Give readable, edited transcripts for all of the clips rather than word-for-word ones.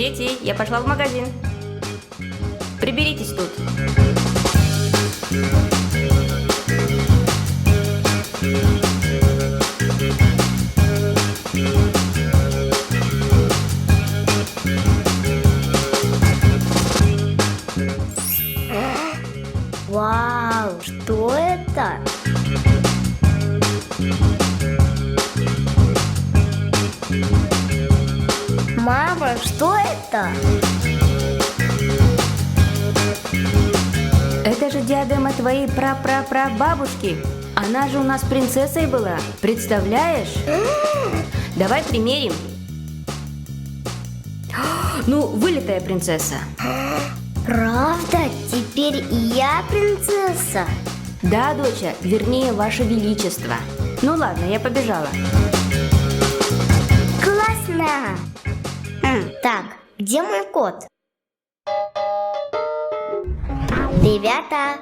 Дети, я пошла в магазин. Приберитесь тут. Вау, что это? Мама, что это? Это же диадема твоей прапрапрабабушки. Она же у нас принцессой была. Представляешь? Давай примерим. Ну, вылитая принцесса. Правда? Теперь и я принцесса? Да, доча, вернее, ваше величество. Ну ладно, я побежала. Классно! Так, где мой кот? Ребята!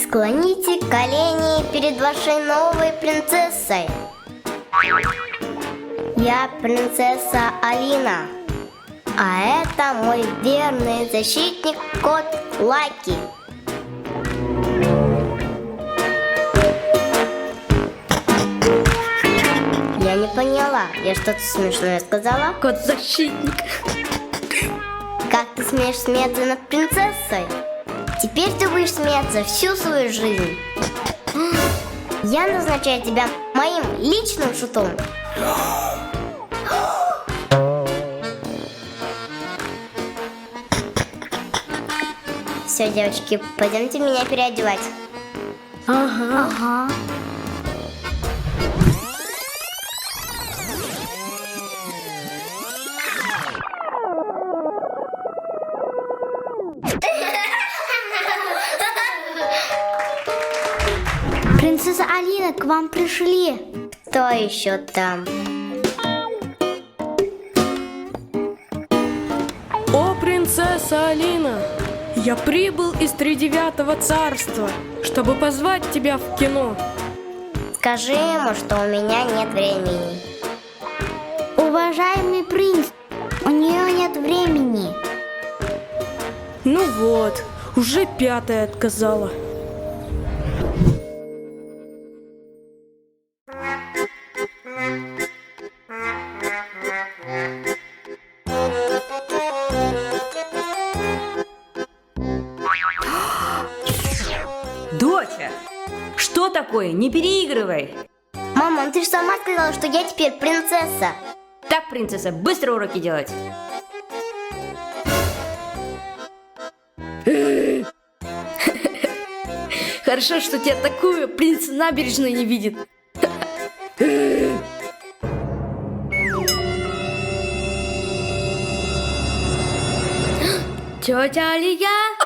Склоните колени перед вашей новой принцессой. Я принцесса Алина, а это мой верный защитник кот Лаки. Я не поняла, я что-то смешное сказала? Кот-защитник. Как ты смеешь смеяться над принцессой? Теперь ты будешь смеяться всю свою жизнь. Я назначаю тебя моим личным шутом. Все, девочки, пойдемте меня переодевать. Ага. Принцесса Алина, к вам пришли. Кто еще там? О, принцесса Алина! Я прибыл из Тридевятого царства, чтобы позвать тебя в кино. Скажи ему, что у меня нет времени. Уважаемый принц, у нее нет времени. Ну вот, уже пятая отказала. Доча, что такое? Не переигрывай. Мама, ты же сама сказала, что я теперь принцесса. Так, принцесса, быстро уроки делать. Хорошо, что тебя такую принц набережной не видит. Тетя Алия!